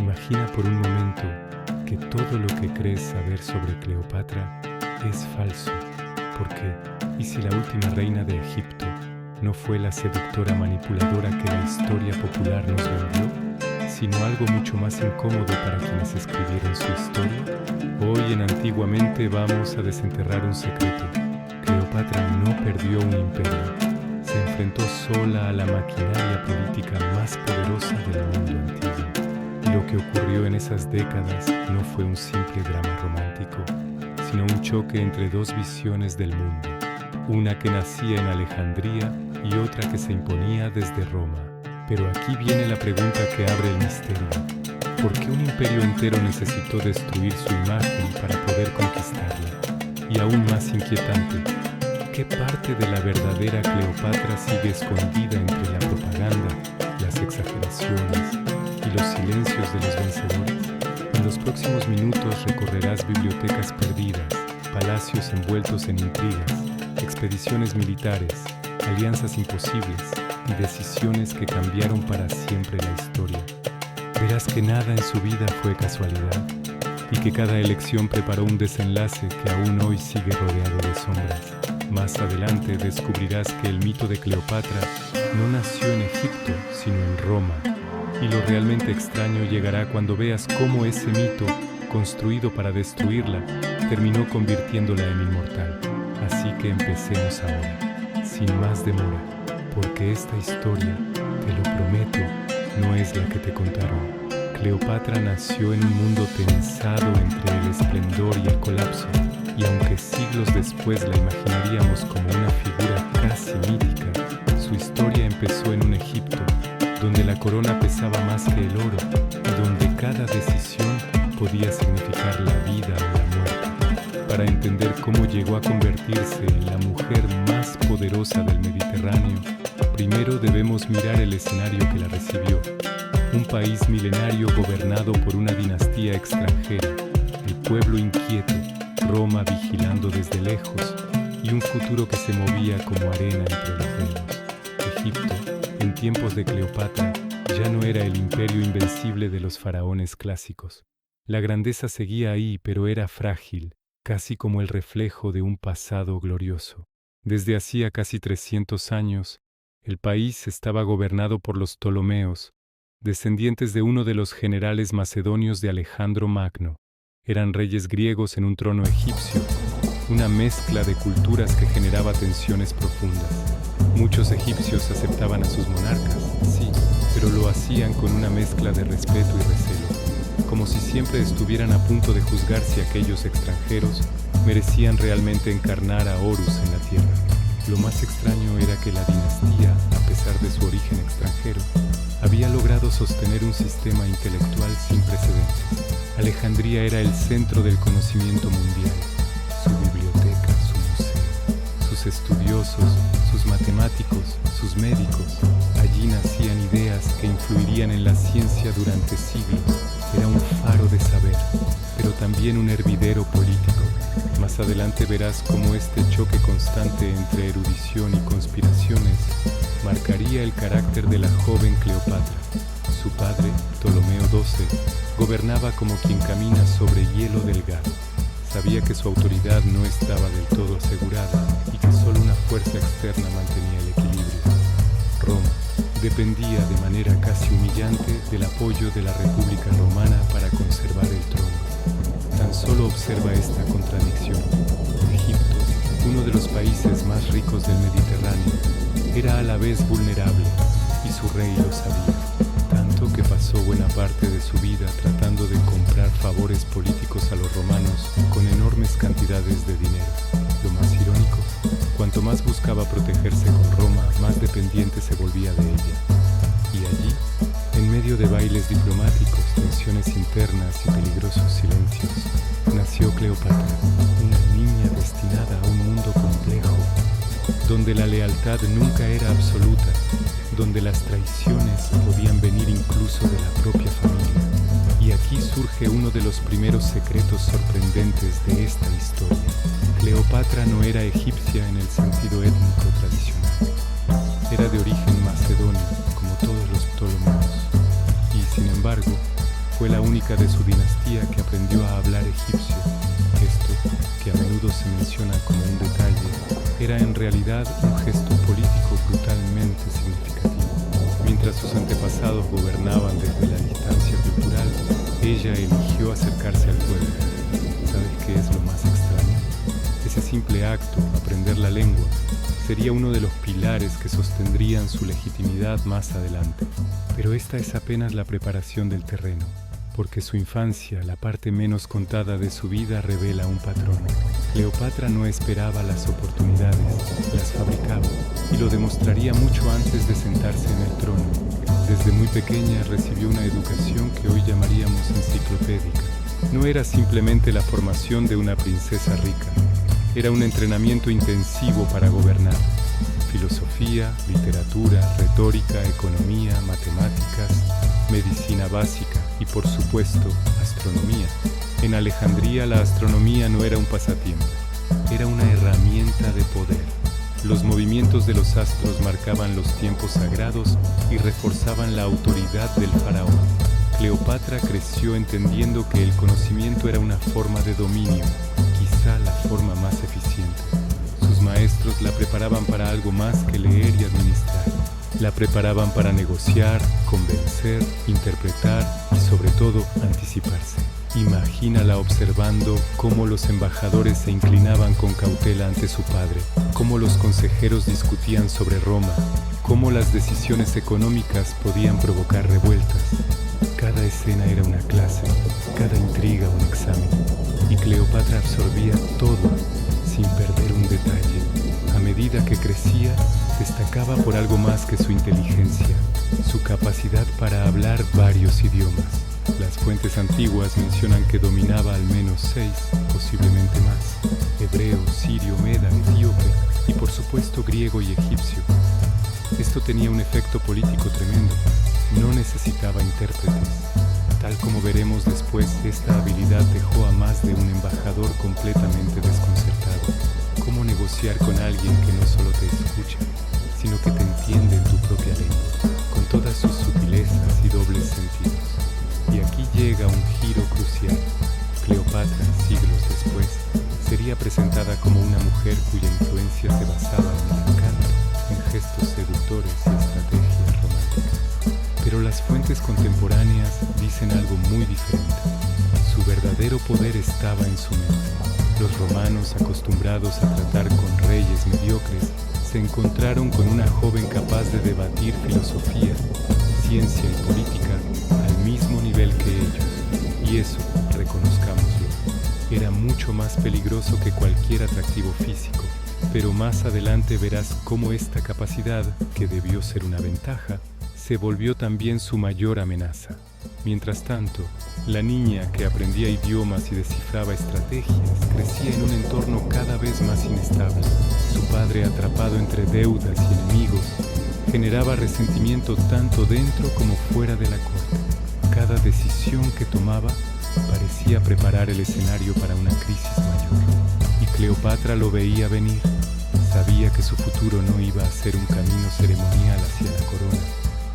Imagina por un momento que todo lo que crees saber sobre Cleopatra es falso. ¿Por qué? ¿Y si la última reina de Egipto no fue la seductora manipuladora que la historia popular nos vendió, sino algo mucho más incómodo para quienes escribieron su historia? Hoy en Antiguamente vamos a desenterrar un secreto. Cleopatra no perdió un imperio. Se enfrentó sola a la maquinaria política más poderosa del mundo antiguo. Y lo que ocurrió en esas décadas no fue un simple drama romántico, sino un choque entre dos visiones del mundo. Una que nacía en Alejandría y otra que se imponía desde Roma. Pero aquí viene la pregunta que abre el misterio. ¿Por qué un imperio entero necesitó destruir su imagen para poder conquistarla? Y aún más inquietante, ¿qué parte de la verdadera Cleopatra sigue escondida entre la propaganda, las exageraciones y los silencios de los vencedores? En los próximos minutos recorrerás bibliotecas perdidas, palacios envueltos en intrigas, expediciones militares, alianzas imposibles y decisiones que cambiaron para siempre la historia. Verás que nada en su vida fue casualidad y que cada elección preparó un desenlace que aún hoy sigue rodeado de sombras. Más adelante descubrirás que el mito de Cleopatra no nació en Egipto, sino en Roma. Y lo realmente extraño llegará cuando veas cómo ese mito, construido para destruirla, terminó convirtiéndola en inmortal. Así que empecemos ahora, sin más demora, porque esta historia, te lo prometo, no es la que te contaron. Cleopatra nació en un mundo tensado entre el esplendor y el colapso, y aunque siglos después la imaginaríamos como una figura casi mítica, su historia empezó en un Egipto donde la corona pesaba más que el oro y donde cada decisión podía significar la vida o la muerte. Para entender cómo llegó a convertirse en la mujer más poderosa del Mediterráneo, primero debemos mirar el escenario que la recibió. Un país milenario gobernado por una dinastía extranjera, el pueblo inquieto, Roma vigilando desde lejos y un futuro que se movía como arena entre los dedos. Egipto, en tiempos de Cleopatra, ya no era el imperio invencible de los faraones clásicos. La grandeza seguía ahí, pero era frágil, casi como el reflejo de un pasado glorioso. Desde hacía casi 300 años, el país estaba gobernado por los Ptolomeos, descendientes de uno de los generales macedonios de Alejandro Magno. Eran reyes griegos en un trono egipcio, una mezcla de culturas que generaba tensiones profundas. Muchos egipcios aceptaban a sus monarcas, sí, pero lo hacían con una mezcla de respeto y recelo, como si siempre estuvieran a punto de juzgar si aquellos extranjeros merecían realmente encarnar a Horus en la tierra. Lo más extraño era que la dinastía, a pesar de su origen extranjero, había logrado sostener un sistema intelectual sin precedentes. Alejandría era el centro del conocimiento mundial, su biblioteca, su museo, sus estudiosos, sus matemáticos, sus médicos. Allí nacían ideas que influirían en la ciencia durante siglos. Era un faro de saber, pero también un hervidero político. Más adelante verás cómo este choque constante entre erudición y conspiraciones marcaría el carácter de la joven Cleopatra. Su padre, Ptolomeo XII, gobernaba como quien camina sobre hielo delgado. Sabía que su autoridad no estaba del todo asegurada y que solo una fuerza externa mantenía el equilibrio. Roma dependía de manera casi humillante del apoyo de la República Romana para conservar el trono. Tan solo observa esta contradicción. Egipto, uno de los países más ricos del Mediterráneo, era a la vez vulnerable, y su rey lo sabía, tanto que pasó buena parte de su vida tratando de comprar favores políticos a los romanos con enormes cantidades de dinero. Lo más irónico, cuanto más buscaba protegerse con Roma, más dependiente se volvía de ella. Y allí, en medio de bailes diplomáticos, tensiones internas y peligrosos silencios, nació Cleopatra, una niña destinada a un mundo complejo, donde la lealtad nunca era absoluta, donde las traiciones podían venir incluso de la propia familia. Y aquí surge uno de los primeros secretos sorprendentes de esta historia. Cleopatra no era egipcia en el sentido étnico tradicional. Era de origen macedonio, como todos los Ptolomeos. Y sin embargo, fue la única de su dinastía que aprendió a hablar egipcio. Esto, que a menudo se menciona como un detalle, era en realidad un gesto político brutalmente significativo. Mientras sus antepasados gobernaban desde la distancia cultural, ella eligió acercarse al pueblo. ¿Sabes qué es lo más extraño? Ese simple acto, aprender la lengua, sería uno de los pilares que sostendrían su legitimidad más adelante. Pero esta es apenas la preparación del terreno, porque su infancia, la parte menos contada de su vida, revela un patrón. Cleopatra no esperaba las oportunidades, las fabricaba, y lo demostraría mucho antes de sentarse en el trono. Desde muy pequeña recibió una educación que hoy llamaríamos enciclopédica. No era simplemente la formación de una princesa rica, era un entrenamiento intensivo para gobernar. Filosofía, literatura, retórica, economía, matemáticas, medicina básica y, por supuesto, astronomía. En Alejandría la astronomía no era un pasatiempo, era una herramienta de poder. Los movimientos de los astros marcaban los tiempos sagrados y reforzaban la autoridad del faraón. Cleopatra creció entendiendo que el conocimiento era una forma de dominio, quizá la forma más eficiente. Sus maestros la preparaban para algo más que leer y administrar. La preparaban para negociar, convencer, interpretar y, sobre todo, anticiparse. Imagínala observando cómo los embajadores se inclinaban con cautela ante su padre, cómo los consejeros discutían sobre Roma, cómo las decisiones económicas podían provocar revueltas. Cada escena era una clase, cada intriga un examen, y Cleopatra absorbía todo sin perder un detalle. A medida que crecía, destacaba por algo más que su inteligencia, su capacidad para hablar varios idiomas. Las fuentes antiguas mencionan que dominaba al menos 6, posiblemente más: hebreo, sirio, meda, etíope y por supuesto griego y egipcio. Esto tenía un efecto político tremendo. No necesitaba intérpretes. Tal como veremos después, esta habilidad dejó a más de un embajador completamente desconcertado. ¿Cómo negociar con alguien que no solo te escucha, sino que te entiende en tu propia lengua, con todas sus sutilezas y dobles sentidos? Y aquí llega un giro crucial. Cleopatra, siglos después, sería presentada como una mujer cuya influencia se basaba en el encanto, en gestos seductores y estrategias románticas. Pero las fuentes contemporáneas dicen algo muy diferente. Su verdadero poder estaba en su mente. Los romanos, acostumbrados a tratar con reyes mediocres, se encontraron con una joven capaz de debatir filosofía, ciencia y política al mismo nivel que ellos. Y eso, reconozcámoslo, era mucho más peligroso que cualquier atractivo físico. Pero más adelante verás cómo esta capacidad, que debió ser una ventaja, se volvió también su mayor amenaza. Mientras tanto, la niña que aprendía idiomas y descifraba estrategias crecía en un entorno cada vez más inestable. Su padre, atrapado entre deudas y enemigos, generaba resentimiento tanto dentro como fuera de la corte. Cada decisión que tomaba parecía preparar el escenario para una crisis mayor. Y Cleopatra lo veía venir. Sabía que su futuro no iba a ser un camino ceremonial hacia la corona.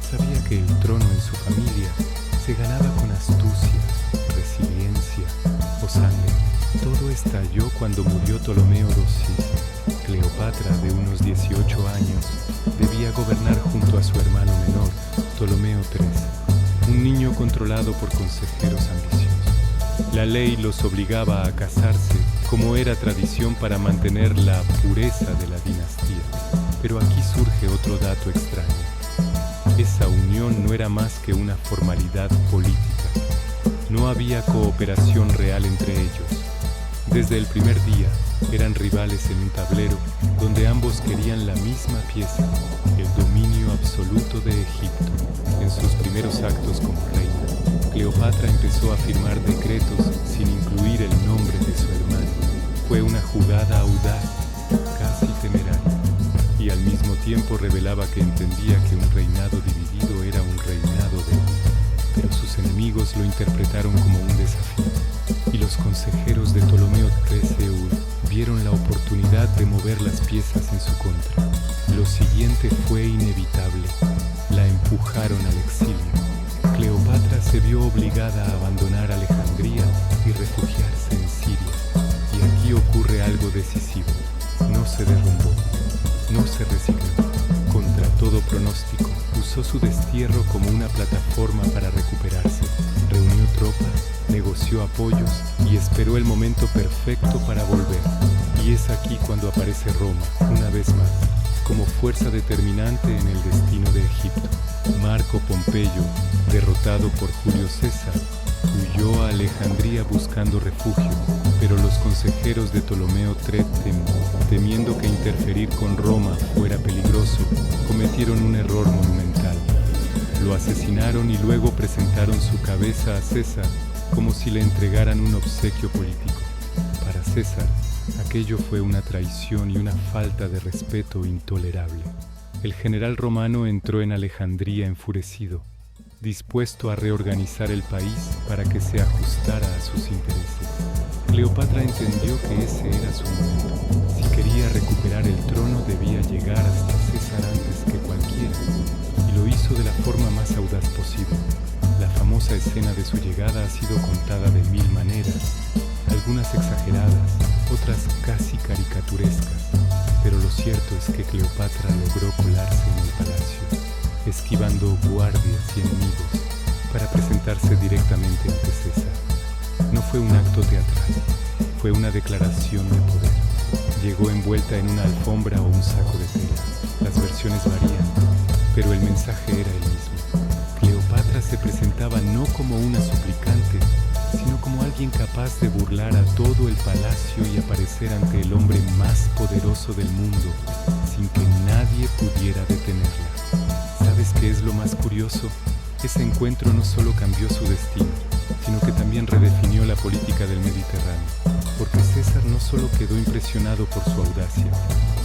Sabía que el trono en su familia se ganaba con astucia, resiliencia o sangre. Todo estalló cuando murió Ptolomeo II. Cleopatra, de unos 18 años, debía gobernar junto a su hermano menor, Ptolomeo III, un niño controlado por consejeros ambiciosos. La ley los obligaba a casarse, como era tradición para mantener la pureza de la dinastía. Pero aquí surge otro dato extraño. Esa unión no era más que una formalidad política. No había cooperación real entre ellos. Desde el primer día, eran rivales en un tablero donde ambos querían la misma pieza, el dominio absoluto de Egipto. En sus primeros actos como reina, Cleopatra empezó a firmar decretos sin incluir el nombre de su hermano. Fue una jugada audaz, casi temeraria, y al mismo tiempo revelaba que entendía que un reinado dividido era un reinado débil. Pero sus enemigos lo interpretaron como un desafío, y los consejeros de Ptolomeo III vieron la oportunidad de mover las piezas en su contra. Lo siguiente fue inevitable. La empujaron al exilio. Cleopatra Cleopatra se vio obligada a abandonar Alejandría y refugiarse en Siria. Y aquí ocurre algo decisivo. No se derrumbó, no se resignó. Contra todo pronóstico, usó su destierro como una plataforma para recuperarse. Reunió tropas, negoció apoyos y esperó el momento perfecto para volver. Y es aquí cuando aparece Roma, una vez más, como fuerza determinante en el destino de Egipto. Marco Pompeyo, derrotado por Julio César, huyó a Alejandría buscando refugio, pero los consejeros de Ptolomeo Trétemo, temiendo que interferir con Roma fuera peligroso, cometieron un error monumental. Lo asesinaron y luego presentaron su cabeza a César como si le entregaran un obsequio político. Para César, aquello fue una traición y una falta de respeto intolerable. El general romano entró en Alejandría enfurecido, dispuesto a reorganizar el país para que se ajustara a sus intereses. Cleopatra entendió que ese era su momento. Si quería recuperar el trono, debía llegar hasta César antes que cualquiera, y lo hizo de la forma más audaz posible. La famosa escena de su llegada ha sido contada de 1000 maneras, algunas exageradas, otras casi caricaturescas, pero lo cierto es que Cleopatra logró colarse en el palacio, esquivando guardias y enemigos, para presentarse directamente ante César. No fue un acto teatral, fue una declaración de poder. Llegó envuelta en una alfombra o un saco de tela. Las versiones varían, pero el mensaje era el mismo. Cleopatra se presentaba no como una suplicante, sino como alguien capaz de burlar a todo el palacio y aparecer ante el hombre más poderoso del mundo, sin que nadie pudiera detenerla. ¿Sabes qué es lo más curioso? Ese encuentro no solo cambió su destino, sino que también redefinió la política del Mediterráneo, porque César no solo quedó impresionado por su audacia,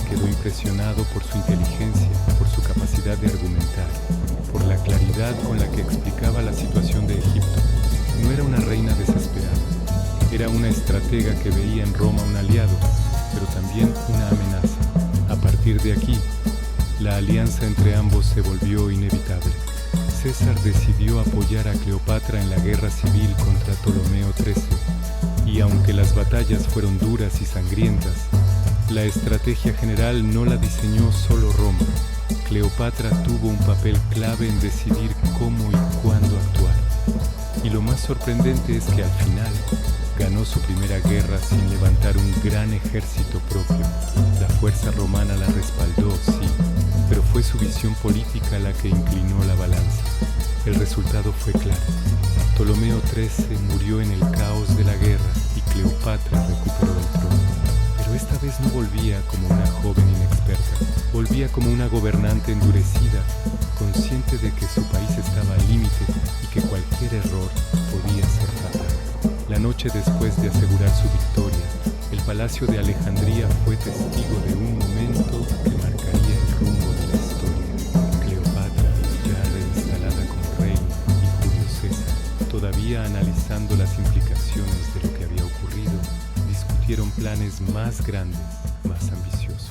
quedó impresionado por su inteligencia, por su capacidad de argumentar, por la claridad con la que explicaba la situación de Egipto. No era una reina desesperada, era una estratega que veía en Roma un aliado, pero también una amenaza. A partir de aquí, la alianza entre ambos se volvió inevitable. César decidió apoyar a Cleopatra en la guerra civil contra Ptolomeo XIII, y aunque las batallas fueron duras y sangrientas, la estrategia general no la diseñó solo Roma. Cleopatra tuvo un papel clave en decidir cómo y cuándo actuar. Y lo más sorprendente es que al final ganó su primera guerra sin levantar un gran ejército propio. La fuerza romana la respaldó, sí, pero fue su visión política la que inclinó la balanza. El resultado fue claro. Ptolomeo XIII murió en el caos de la guerra y Cleopatra recuperó el trono. Pero esta vez no volvía como una joven inexperta, volvía como una gobernante endurecida, consciente de que su país estaba al límite y que cualquier error podía ser fatal. La noche después de asegurar su victoria, el palacio de Alejandría fue testigo de un momento que marcaría el rumbo de la historia. Cleopatra, ya reinstalada como reina, y Julio César, todavía analizando las implicaciones de lo que había ocurrido, discutieron planes más grandes, más ambiciosos.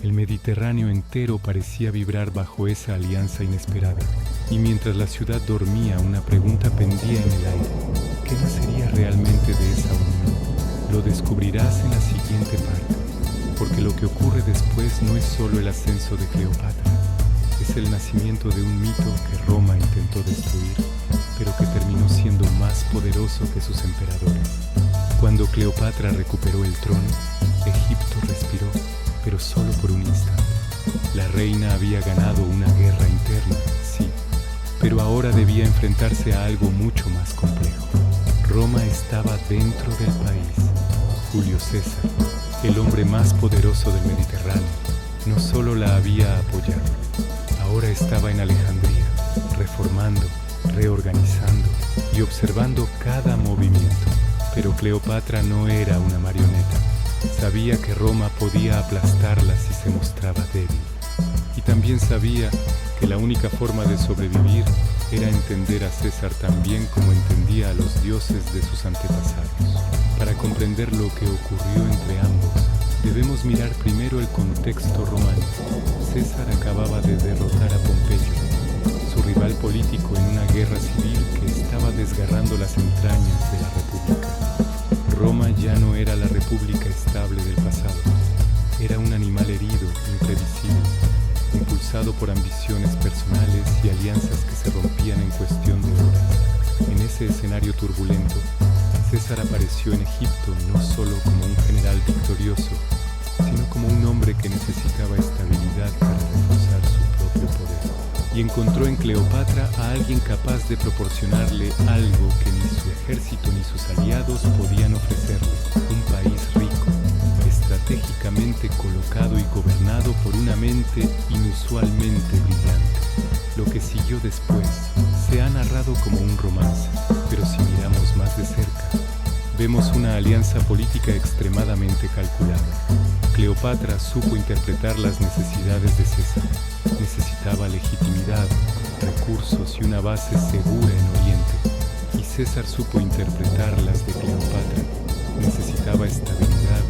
El Mediterráneo entero parecía vibrar bajo esa alianza inesperada, y mientras la ciudad dormía, una pregunta pendía en el aire. ¿Qué nacería realmente de esa unión? Lo descubrirás en la siguiente parte, porque lo que ocurre después no es solo el ascenso de Cleopatra, es el nacimiento de un mito que Roma intentó destruir, pero que terminó siendo más poderoso que sus emperadores. Cuando Cleopatra recuperó el trono, Egipto respiró, pero solo por un instante. La reina había ganado una guerra interna, sí, pero ahora debía enfrentarse a algo mucho más complejo. Roma estaba dentro del país. Julio César, el hombre más poderoso del Mediterráneo, no solo la había apoyado, ahora estaba en Alejandría, reformando, reorganizando y observando cada movimiento. Pero Cleopatra no era una marioneta. Sabía que Roma podía aplastarla si se mostraba débil. Y también sabía que la única forma de sobrevivir era entender a César tan bien como entendía a los dioses de sus antepasados. Para comprender lo que ocurrió entre ambos, debemos mirar primero el contexto romano. César acababa de derrotar a Pompeyo, su rival político en una guerra civil que estaba desgarrando las entrañas de la República. Roma ya no era la República estable del pasado. Era un animal herido, imprevisible, impulsado por ambiciones personales y alianzas que se rompían en cuestión de horas. En ese escenario turbulento, César apareció en Egipto no solo como un general victorioso, sino como un hombre que necesitaba estabilidad para reforzar su propio poder. Y encontró en Cleopatra a alguien capaz de proporcionarle algo que ni su ejército ni sus aliados podían ofrecerle: un país rico, estratégicamente colocado y gobernado por una mente inusualmente brillante. Lo que siguió después se ha narrado como un romance, pero si miramos más de cerca, vemos una alianza política extremadamente calculada. Cleopatra supo interpretar las necesidades de César. Necesitaba legitimidad, recursos y una base segura en Oriente. Y César supo interpretar las de Cleopatra. Necesitaba estabilidad,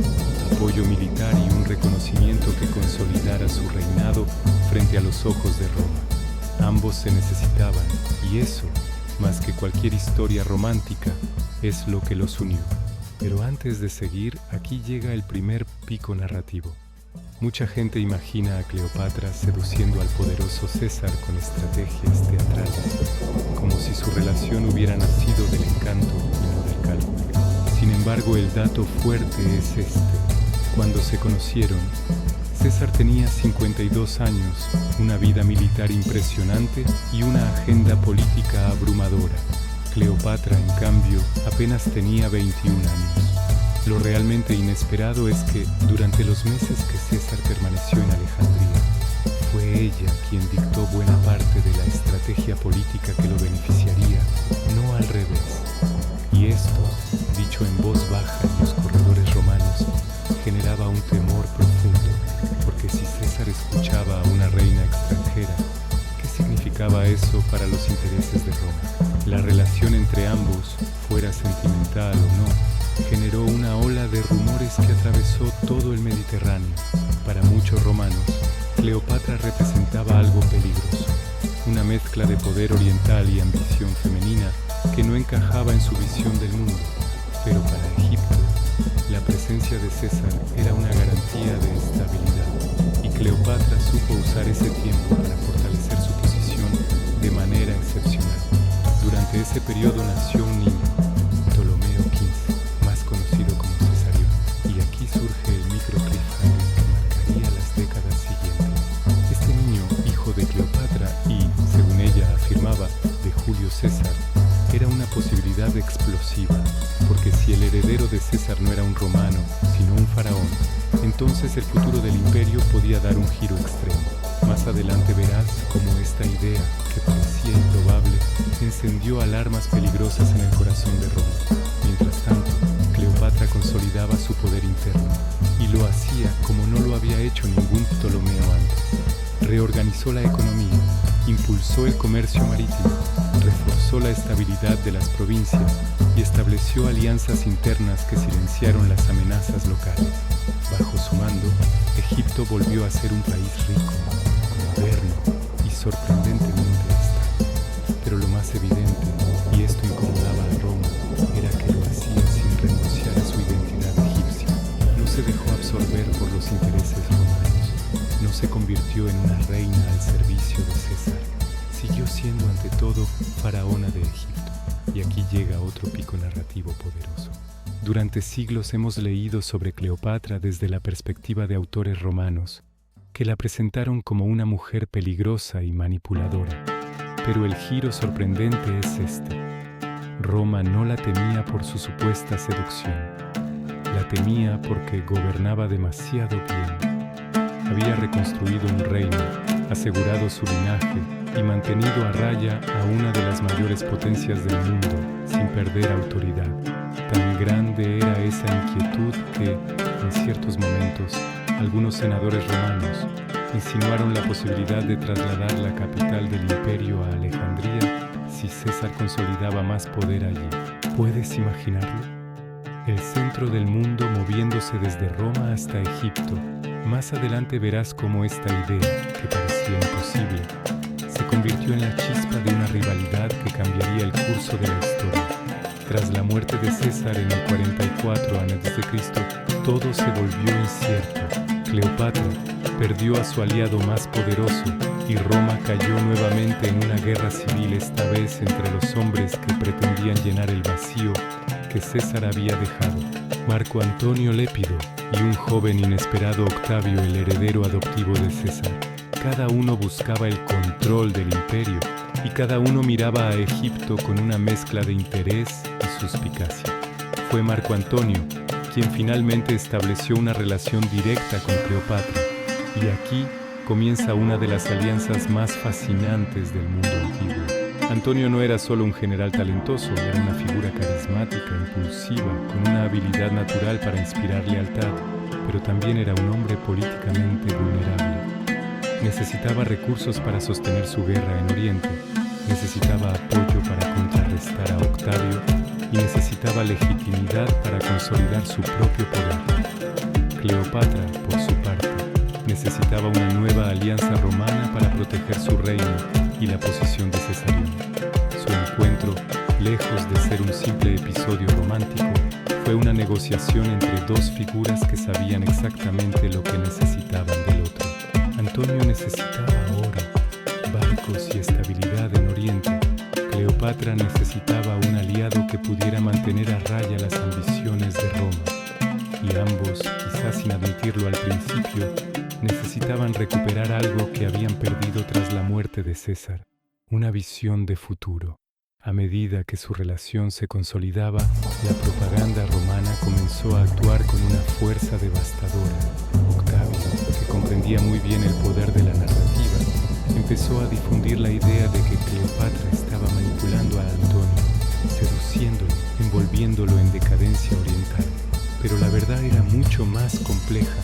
apoyo militar y un reconocimiento que consolidara su reinado frente a los ojos de Roma. Ambos se necesitaban, y eso, más que cualquier historia romántica, es lo que los unió. Pero antes de seguir, aquí llega el primer pico narrativo. Mucha gente imagina a Cleopatra seduciendo al poderoso César con estrategias teatrales, como si su relación hubiera nacido del encanto y no del cálculo. Sin embargo, el dato fuerte es este. Cuando se conocieron, César tenía 52 años, una vida militar impresionante y una agenda política abrumadora. Cleopatra, en cambio, apenas tenía 21 años. Lo realmente inesperado es que, durante los meses que César permaneció en Alejandría, fue ella quien dictó buena parte de la estrategia política que lo beneficiaría, no al revés. Y esto, dicho en voz baja en los corredores romanos, generaba un temor profundo, porque si César escuchaba a una reina extranjera, ¿qué significaba eso para los intereses de Roma? La relación entre ambos, fuera sentimental o no, generó una ola de rumores que atravesó todo el Mediterráneo. Para muchos romanos, Cleopatra representaba algo peligroso, una mezcla de poder oriental y ambición femenina que no encajaba en su visión del mundo. Pero para Egipto, la presencia de César era una garantía de estabilidad, y Cleopatra supo usar ese tiempo para fortalecer su posición de manera excepcional. Durante ese periodo nació un niño, Ptolomeo XV, más conocido como Cesarión, y aquí surge el micro cliffhanger que marcaría las décadas siguientes. Este niño, hijo de Cleopatra y, según ella afirmaba, de Julio César, era una posibilidad explosiva, porque si el heredero de César no era un romano, sino un faraón, entonces el futuro del imperio podía dar un giro extremo. Más adelante verás cómo esta idea, que parecía improbable, encendió alarmas peligrosas en el corazón de Roma. Mientras tanto, Cleopatra consolidaba su poder interno, y lo hacía como no lo había hecho ningún Ptolomeo antes. Reorganizó la economía, impulsó el comercio marítimo, reforzó la estabilidad de las provincias y estableció alianzas internas que silenciaron las amenazas locales. Bajo su mando, Egipto volvió a ser un país rico, moderno y sorprendentemente estable. Pero lo más evidente, y esto incomodaba a Roma, era que lo hacía sin renunciar a su identidad egipcia. No se dejó absorber por los intereses romanos. No se convirtió en una reina al servicio de César. Siguió siendo ante todo faraona de Egipto. Y aquí llega otro pico narrativo poderoso. Durante siglos hemos leído sobre Cleopatra desde la perspectiva de autores romanos, que la presentaron como una mujer peligrosa y manipuladora. Pero el giro sorprendente es este. Roma no la temía por su supuesta seducción. La temía porque gobernaba demasiado bien. Había reconstruido un reino, asegurado su linaje y mantenido a raya a una de las mayores potencias del mundo, sin perder autoridad. Tan grande era esa inquietud que, en ciertos momentos, algunos senadores romanos insinuaron la posibilidad de trasladar la capital del imperio a Alejandría si César consolidaba más poder allí. ¿Puedes imaginarlo? El centro del mundo moviéndose desde Roma hasta Egipto. Más adelante verás cómo esta idea, que parecía imposible, se convirtió en la chispa de una rivalidad que cambiaría el curso de la historia. Tras la muerte de César en el 44 a.C., todo se volvió incierto. Cleopatra perdió a su aliado más poderoso y Roma cayó nuevamente en una guerra civil, esta vez entre los hombres que pretendían llenar el vacío que César había dejado. Marco Antonio Lépido y un joven inesperado Octavio, el heredero adoptivo de César. Cada uno buscaba el control del imperio y cada uno miraba a Egipto con una mezcla de interés y suspicacia. Fue Marco Antonio quien finalmente estableció una relación directa con Cleopatra, y aquí comienza una de las alianzas más fascinantes del mundo antiguo. Antonio no era solo un general talentoso, era una figura carismática, impulsiva, con una habilidad natural para inspirar lealtad, pero también era un hombre políticamente vulnerable. Necesitaba recursos para sostener su guerra en Oriente, necesitaba apoyo para contrarrestar a Octavio y necesitaba legitimidad para consolidar su propio poder. Cleopatra, por su parte, necesitaba una nueva alianza romana para proteger su reino y la posición de Cesarión. Su encuentro, lejos de ser un simple episodio romántico, fue una negociación entre dos figuras que sabían exactamente lo que necesitaban del otro. Antonio necesitaba oro, barcos y estabilidad en Oriente. Cleopatra necesitaba un aliado que pudiera mantener a raya las ambiciones de Roma. Y ambos, quizás sin admitirlo al principio, necesitaban recuperar algo que habían perdido tras la muerte de César, una visión de futuro. A medida que su relación se consolidaba, la propaganda romana comenzó a actuar con una fuerza devastadora. Octavio, que comprendía muy bien el poder de la narrativa, empezó a difundir la idea de que Cleopatra estaba manipulando a Antonio, seduciéndolo, envolviéndolo en decadencia oriental. Pero la verdad era mucho más compleja.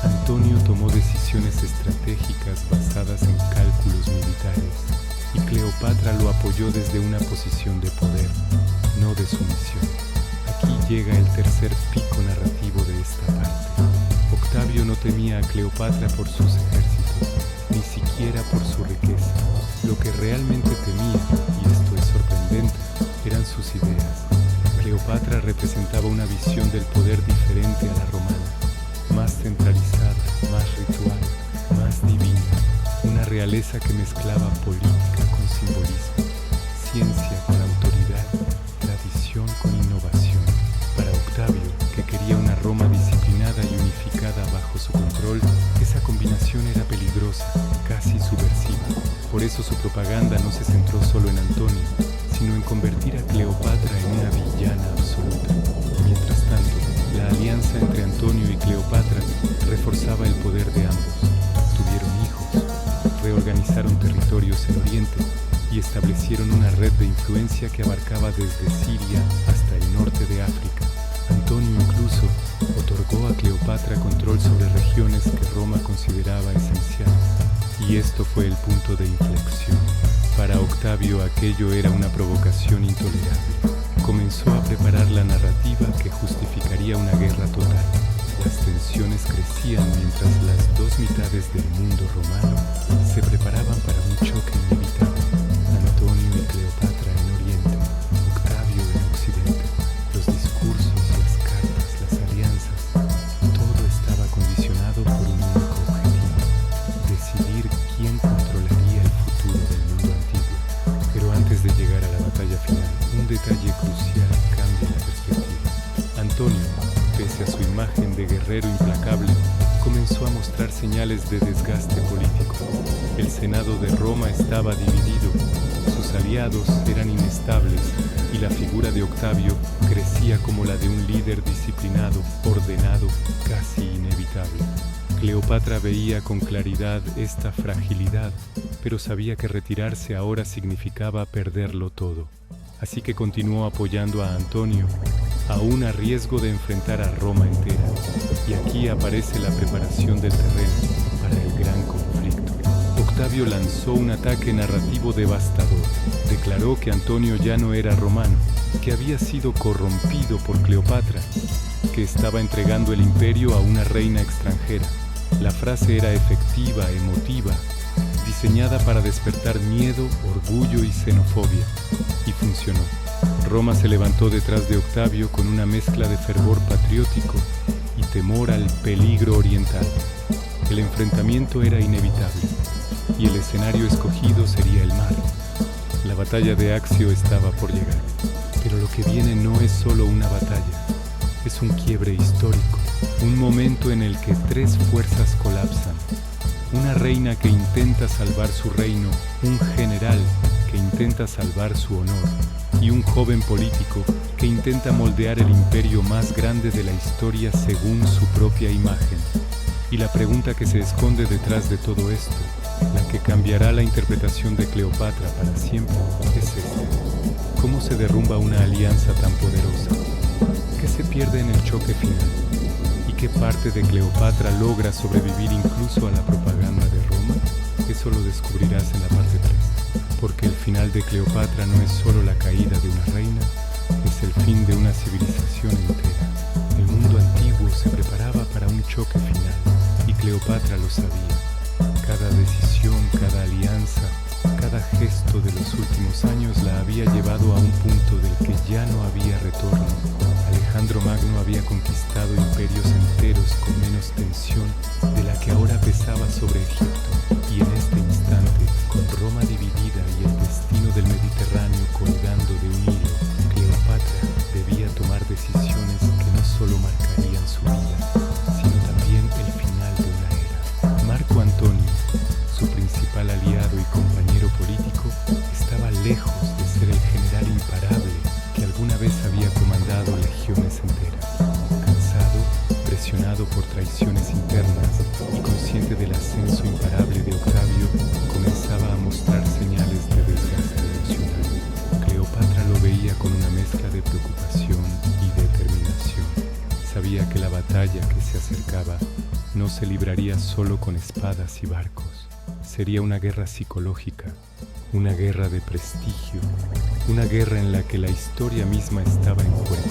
Antonio tomó decisiones estratégicas basadas en cálculos militares, y Cleopatra lo apoyó desde una posición de poder, no de sumisión. Aquí llega el tercer pico narrativo de esta parte. Octavio no temía a Cleopatra por sus ejércitos, ni siquiera por su riqueza. Lo que realmente temía, y esto es sorprendente, eran sus ideas. Cleopatra representaba una visión del poder diferente a la romana, más centralizada, más ritual, más divina, una realeza que mezclaba política con simbolismo, ciencia con autoridad, tradición con innovación. Para Octavio, que quería una Roma disciplinada y unificada bajo su control, esa combinación era peligrosa, casi subversiva. Por eso su propaganda no se centró solo en Antonio, sino en convertir a Cleopatra en una villana absoluta. Mientras tanto, la alianza entre Antonio y Cleopatra reforzaba el poder de ambos. Tuvieron hijos, reorganizaron territorios en Oriente y establecieron una red de influencia que abarcaba desde Siria hasta el norte de África. Antonio incluso otorgó a Cleopatra control sobre regiones que Roma consideraba esenciales. Y esto fue el punto de inflexión. Para Octavio aquello era una provocación intolerable. Comenzó a preparar la narrativa que justificaría una guerra total. Las tensiones crecían mientras las dos mitades del mundo romano se preparaban para un choque inevitable. Antonio y Cleopatra en Oriente, Octavio en Occidente. Los discursos, las cartas, las alianzas, todo estaba condicionado por un único objetivo: decidir quién controlaría el futuro del mundo antiguo. Pero antes de llegar a la batalla final, un detalle crucial cambia la perspectiva. Antonio, pese a su imagen de guerrero implacable, comenzó a mostrar señales de desgaste político. El Senado de Roma estaba dividido, sus aliados eran inestables y la figura de Octavio crecía como la de un líder disciplinado, ordenado, casi inevitable. Cleopatra veía con claridad esta fragilidad, pero sabía que retirarse ahora significaba perderlo todo. Así que continuó apoyando a Antonio, aún a riesgo de enfrentar a Roma entera. Y aquí aparece la preparación del terreno para el gran conflicto. Octavio lanzó un ataque narrativo devastador. Declaró que Antonio ya no era romano, que había sido corrompido por Cleopatra, que estaba entregando el imperio a una reina extranjera. La frase era efectiva, emotiva. diseñada para despertar miedo, orgullo y xenofobia. Y funcionó. Roma se levantó detrás de Octavio con una mezcla de fervor patriótico y temor al peligro oriental. El enfrentamiento era inevitable, y el escenario escogido sería el mar. La batalla de Accio estaba por llegar. Pero lo que viene no es solo una batalla, es un quiebre histórico, un momento en el que tres fuerzas colapsan. Una reina que intenta salvar su reino, un general que intenta salvar su honor, y un joven político que intenta moldear el imperio más grande de la historia según su propia imagen. Y la pregunta que se esconde detrás de todo esto, la que cambiará la interpretación de Cleopatra para siempre, es esta: ¿cómo se derrumba una alianza tan poderosa? ¿Qué se pierde en el choque final? ¿Y qué parte de Cleopatra logra sobrevivir incluso a la propaganda de Roma? Eso lo descubrirás en la parte 3. Porque el final de Cleopatra no es solo la caída de una reina, es el fin de una civilización entera. El mundo antiguo se preparaba para un choque final, y Cleopatra lo sabía. Cada decisión, cada alianza, cada gesto de los últimos años la había llevado a un punto del que ya no había retorno. Alejandro Magno había conquistado imperios enteros con menos tensión de la que ahora pesaba sobre Egipto, y en este instante, con Roma dividida y el destino del Mediterráneo colgando de un hilo, Cleopatra debía tomar decisiones que no solo marcarían su vida, sino también el final de una era. Marco Antonio, su principal aliado y compañero político, estaba lejos de ser el general imparable que alguna vez había comandado legiones enteras. Cansado, presionado por traiciones internas y consciente del ascenso imparable de Octavio, comenzaba a mostrar señales de desgaste emocional. Cleopatra lo veía con una mezcla de preocupación y determinación. Sabía que la batalla que se acercaba no se libraría solo con espadas y barcos. Sería una guerra psicológica, una guerra de prestigio, una guerra en la que la historia misma estaba en juego.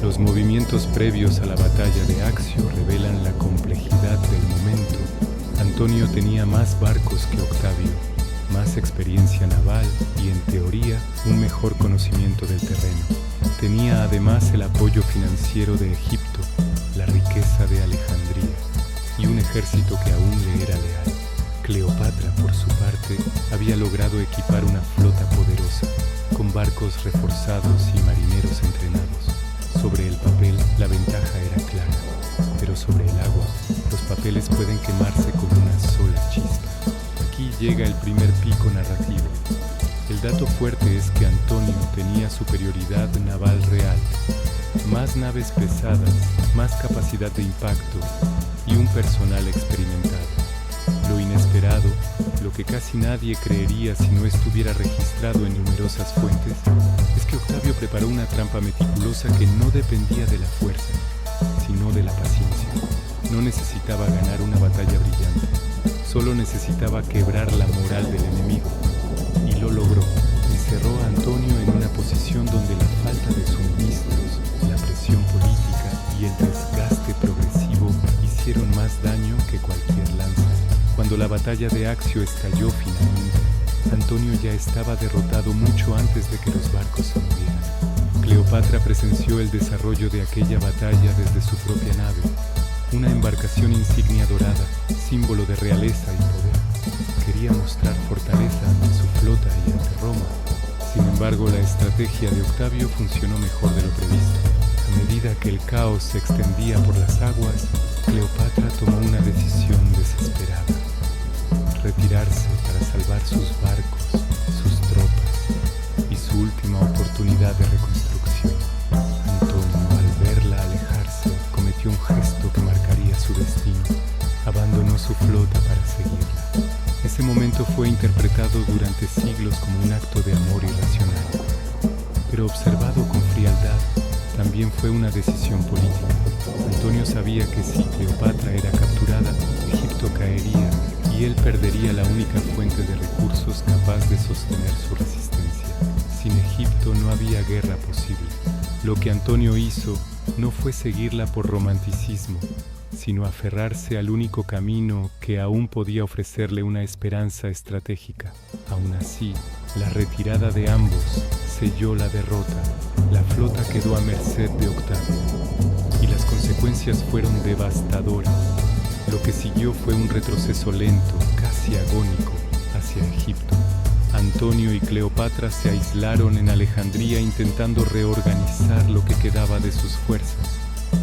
Los movimientos previos a la batalla de Accio revelan la complejidad del momento. Antonio tenía más barcos que Octavio, más experiencia naval y, en teoría, un mejor conocimiento del terreno. Tenía además el apoyo financiero de Egipto, la riqueza de Alejandría y un ejército que aún le era leal. Cleopatra, por su parte, había logrado equipar una flota poderosa, con barcos reforzados y marineros entrenados. Sobre el papel, la ventaja era clara, pero sobre el agua, los papeles pueden quemarse con una sola chispa. Aquí llega el primer pico narrativo. El dato fuerte es que Antonio tenía superioridad naval real, más naves pesadas, más capacidad de impacto y un personal experimentado. Lo inesperado, lo que casi nadie creería si no estuviera registrado en numerosas fuentes, es que Octavio preparó una trampa meticulosa que no dependía de la fuerza, sino de la paciencia. No necesitaba ganar una batalla brillante, solo necesitaba quebrar la moral del enemigo. Y lo logró. Encerró a Antonio en una posición donde la falta de suministros, la presión política y el desgaste progresivo hicieron más daño que cualquier lanza. Cuando la batalla de Accio estalló finalmente, Antonio ya estaba derrotado mucho antes de que los barcos se hundieran. Cleopatra presenció el desarrollo de aquella batalla desde su propia nave, una embarcación insignia dorada, símbolo de realeza y poder. Quería mostrar fortaleza ante su flota y ante Roma. Sin embargo, la estrategia de Octavio funcionó mejor de lo previsto. A medida que el caos se extendía por las aguas, Cleopatra tomó una decisión desesperada: retirarse para salvar sus barcos, sus tropas y su última oportunidad de reconstrucción. Antonio, al verla alejarse, cometió un gesto que marcaría su destino. Abandonó su flota para seguirla. Ese momento fue interpretado durante siglos como un acto de amor irracional, pero observado con frialdad, también fue una decisión política. Antonio sabía que si Cleopatra era capturada, Egipto caería y él perdería la única fuente de recursos capaz de sostener su resistencia. Sin Egipto no había guerra posible. Lo que Antonio hizo no fue seguirla por romanticismo, sino aferrarse al único camino que aún podía ofrecerle una esperanza estratégica. Aún así, la retirada de ambos selló la derrota. La flota quedó a merced de Octavio, y las consecuencias fueron devastadoras. Lo que siguió fue un retroceso lento, casi agónico, hacia Egipto. Antonio y Cleopatra se aislaron en Alejandría intentando reorganizar lo que quedaba de sus fuerzas.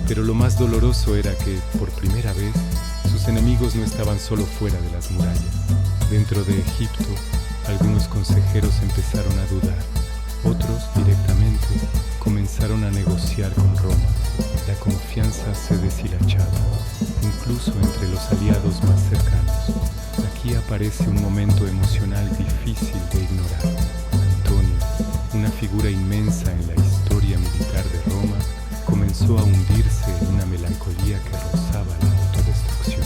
Pero lo más doloroso era que, por primera vez, sus enemigos no estaban solo fuera de las murallas. Dentro de Egipto, algunos consejeros empezaron a dudar. Otros, directamente, comenzaron a negociar con Roma. La confianza se deshilachaba, incluso entre los aliados más cercanos. Aquí aparece un momento emocional difícil de ignorar. Antonio, una figura inmensa en la historia militar de Roma, comenzó a hundirse en una melancolía que rozaba la autodestrucción.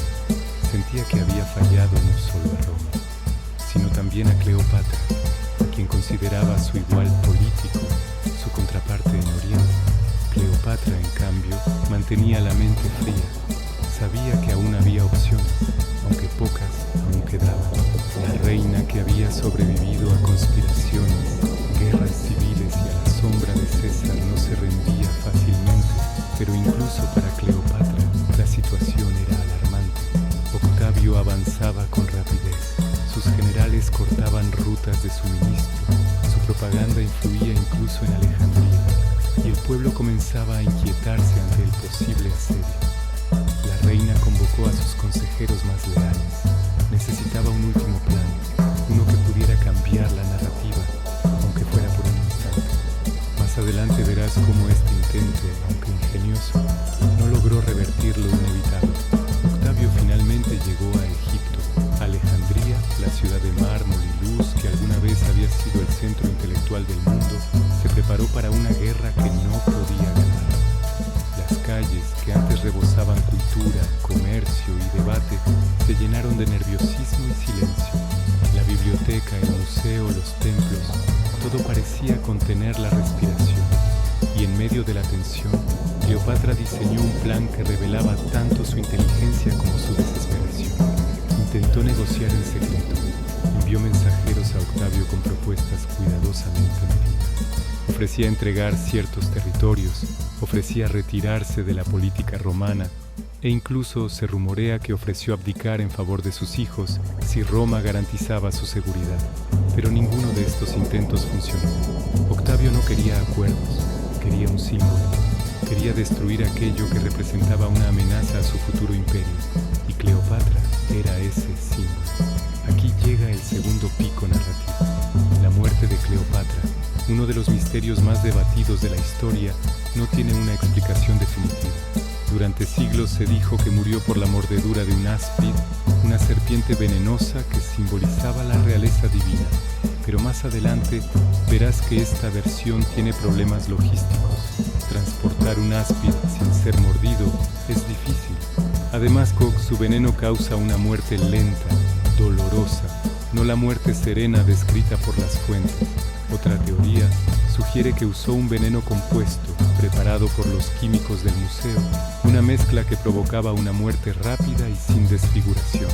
Sentía que había fallado no solo a Roma, sino también a Cleopatra, a quien consideraba su igual político, su contraparte en Oriente. Cleopatra, en cambio, mantenía la mente fría. Sabía que aún había opciones, aunque pocas aún quedaban. La reina, que había sobrevivido a conspiraciones, guerras civiles y a la sombra de César, no se rendía fácilmente, pero incluso para Cleopatra la situación era alarmante. Octavio avanzaba con rapidez. Sus generales cortaban rutas de suministro. Su propaganda influía incluso en Alejandría, y el pueblo comenzaba a inquietarse ante el posible asedio. La reina convocó a sus consejeros más leales. Necesitaba un último plan, uno que pudiera cambiar la narrativa, aunque fuera por un instante. Más adelante verás cómo este intento, aunque ingenioso, no logró revertir lo inevitable. Octavio finalmente llegó a Egipto. Alejandría, la ciudad de mármol y luz que alguna vez había sido el centro intelectual del mundo, se preparó para una guerra que no podía ganar. Las calles, que antes rebosaban cultura, comercio y debate, se llenaron de nerviosismo y silencio. La biblioteca, el museo, los templos, todo parecía contener la respiración. Y en medio de la tensión, Cleopatra diseñó un plan que revelaba tanto su inteligencia como su desesperación. Intentó negociar en secreto. Envió mensajeros a Octavio con propuestas cuidadosamente medidas. Ofrecía entregar ciertos territorios, ofrecía retirarse de la política romana, e incluso se rumorea que ofreció abdicar en favor de sus hijos si Roma garantizaba su seguridad. Pero ninguno de estos intentos funcionó. Octavio no quería acuerdos, quería un símbolo. Quería destruir aquello que representaba una amenaza a su futuro imperio, y Cleopatra era ese símbolo. Aquí llega el segundo pico narrativo, la muerte de Cleopatra. Uno de los misterios más debatidos de la historia no tiene una explicación definitiva. Durante siglos se dijo que murió por la mordedura de un áspid, una serpiente venenosa que simbolizaba la realeza divina. Pero más adelante verás que esta versión tiene problemas logísticos. Transportar un áspid sin ser mordido es difícil. Además, su veneno causa una muerte lenta, dolorosa, no la muerte serena descrita por las fuentes. Otra teoría sugiere que usó un veneno compuesto, preparado por los químicos del museo, una mezcla que provocaba una muerte rápida y sin desfiguración.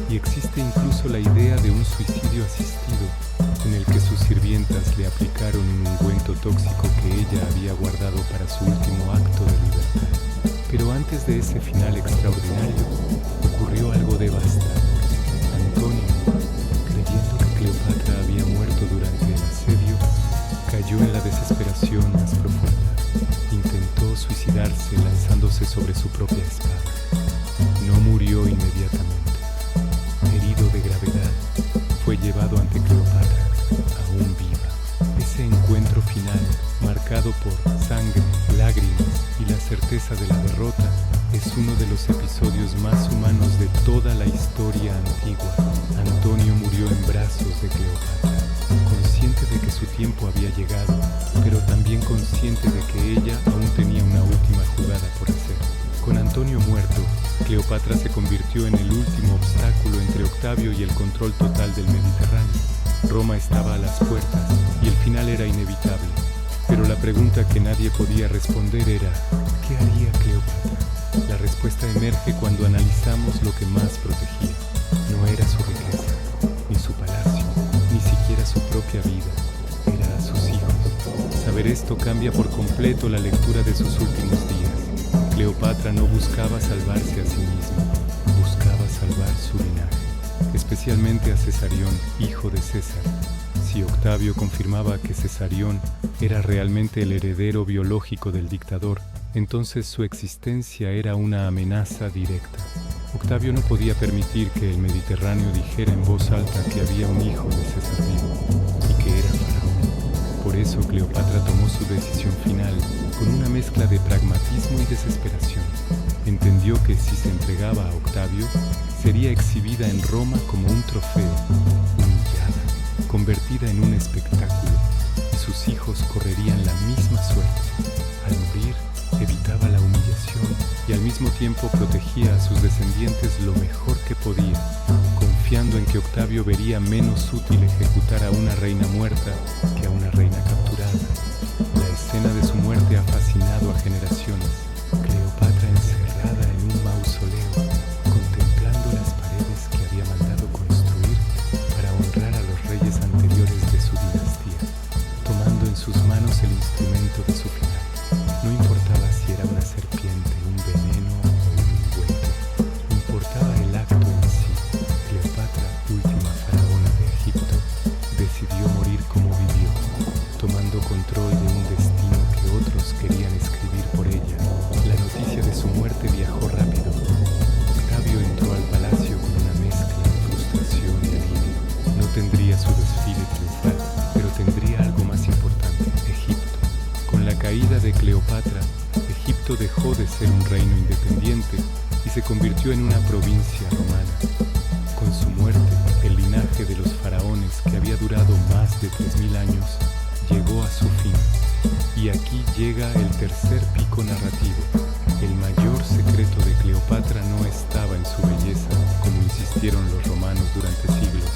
Y existe incluso la idea de un suicidio asistido, en el que sus sirvientas le aplicaron un ungüento tóxico que ella había guardado para su último acto de libertad. Pero antes de ese final extraordinario, ocurrió algo devastador. Antonio, creyendo que Cleopatra había muerto durante el asedio, cayó en la desesperación más profunda. Intentó suicidarse lanzándose sobre su propia espada. No murió inmediatamente. Herido de gravedad, fue llevado ante Cleopatra, aún viva. Ese encuentro final, marcado por sangre, lágrimas y la certeza de la derrota, es uno de los episodios más humanos de toda la historia antigua. Antonio murió en brazos de Cleopatra, consciente de que su tiempo había llegado, pero también consciente de que ella aún tenía una última jugada por hacer. Con Antonio muerto, Cleopatra se convirtió en el último obstáculo entre Octavio y el control total del Mediterráneo. Roma estaba a las puertas y el final era inevitable. Pero la pregunta que nadie podía responder era: ¿qué haría Cleopatra? La respuesta emerge cuando analizamos lo que más protegía. No era su riqueza, ni su palacio, ni siquiera su propia vida. Era a sus hijos. Saber esto cambia por completo la lectura de sus últimos días. Cleopatra no buscaba salvarse a sí misma, buscaba salvar su linaje, especialmente a Cesarión, hijo de César. Si Octavio confirmaba que Cesarión era realmente el heredero biológico del dictador, entonces su existencia era una amenaza directa. Octavio no podía permitir que el Mediterráneo dijera en voz alta que había un hijo de César vivo y que era faraón. Por eso Cleopatra tomó su decisión final con una mezcla de pragmatismo y desesperación. Entendió que si se entregaba a Octavio, sería exhibida en Roma como un trofeo, humillada, convertida en un espectáculo, y sus hijos correrían la misma suerte. Al morir, evitaba la humillación y al mismo tiempo protegía a sus descendientes lo mejor que podía, confiando en que Octavio vería menos útil ejecutar a una reina muerta que a una reina capturada. La escena de su muerte ha fascinado a generaciones. Cleopatra encerrada en un mausoleo, contemplando las paredes que había mandado construir para honrar a los reyes anteriores de su dinastía, tomando en sus manos el instrumento de su final. No importaba si era una serpiente, un veneno o un ungüento. Importaba el acto en sí. Cleopatra, última faraona de Egipto, decidió morir como vivió, tomando control de un destino que otros querían escribir por ella. La noticia de su muerte viajó rápido. Octavio entró al palacio con una mezcla de frustración y alivio. No tendría su desfile triunfal, pero tendría algo más importante: Egipto. Con la caída de Cleopatra, Egipto dejó de ser un reino independiente y se convirtió en una provincia romana. Con su muerte, el linaje de los faraones, que había durado más de 3000 años, llegó a su fin. Y aquí llega el tercer pico narrativo. El mayor secreto de Cleopatra no estaba en su belleza, como insistieron los romanos durante siglos,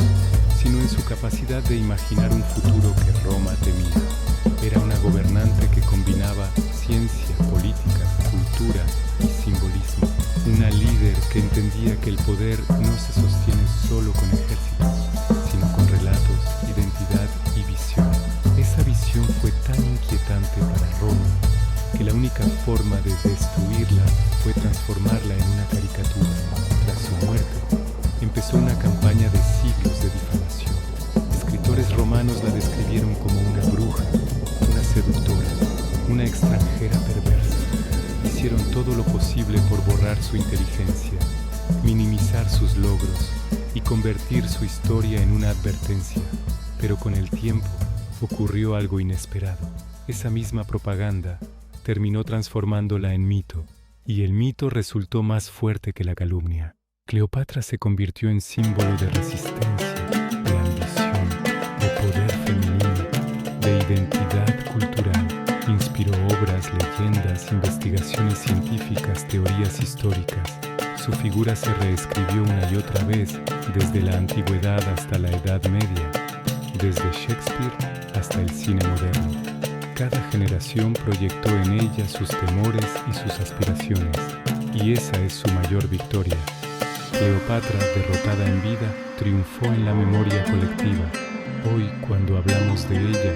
sino en su capacidad de imaginar un futuro que Roma temía. Era una gobernante que combinaba ciencia, política, cultura y simbolismo. Una líder que entendía que el poder no se sostiene solo con ejércitos, sino con relatos, identidad y visión. Esa visión fue tan inquietante para Roma que la única forma de destruirla fue transformarla en una caricatura. Tras su muerte, empezó una campaña de siglos de difamación. Escritores romanos la describieron como una bruja, una seductora, una extranjera perversa. Hicieron todo lo posible por borrar su inteligencia, minimizar sus logros y convertir su historia en una advertencia. Pero con el tiempo ocurrió algo inesperado. Esa misma propaganda terminó transformándola en mito, y el mito resultó más fuerte que la calumnia. Cleopatra se convirtió en símbolo de resistencia, de ambición, de poder femenino, de identidad cultural. Inspiró obras, leyendas, investigaciones científicas, teorías históricas. Su figura se reescribió una y otra vez, desde la antigüedad hasta la Edad Media, desde Shakespeare hasta el cine moderno. Cada generación proyectó en ella sus temores y sus aspiraciones, y esa es su mayor victoria. Cleopatra, derrotada en vida, triunfó en la memoria colectiva. Hoy, cuando hablamos de ella,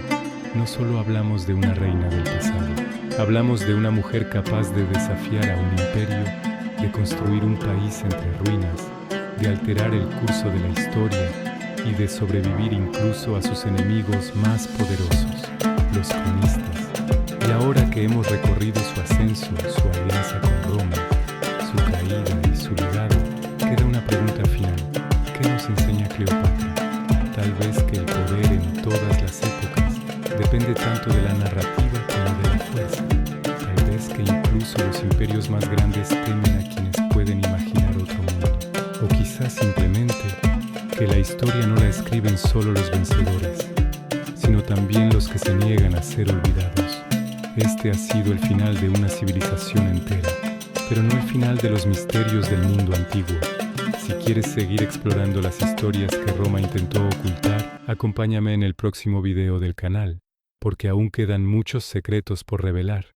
no solo hablamos de una reina del pasado, hablamos de una mujer capaz de desafiar a un imperio, de construir un país entre ruinas, de alterar el curso de la historia y de sobrevivir incluso a sus enemigos más poderosos, los cronistas. Y ahora que hemos recorrido su ascenso, su alianza con Roma, su caída y su legado, queda una pregunta final. ¿Qué nos enseña Cleopatra? Tal vez que el poder en todas las épocas depende tanto de la narrativa como de la fuerza. Tal vez que incluso los imperios más grandes temen a quienes pueden imaginar otro mundo. O quizás simplemente que la historia no la escriben solo los vencedores, sino también los que se niegan a ser olvidados. Este ha sido el final de una civilización entera, pero no el final de los misterios del mundo antiguo. Si quieres seguir explorando las historias que Roma intentó ocultar, acompáñame en el próximo video del canal, porque aún quedan muchos secretos por revelar.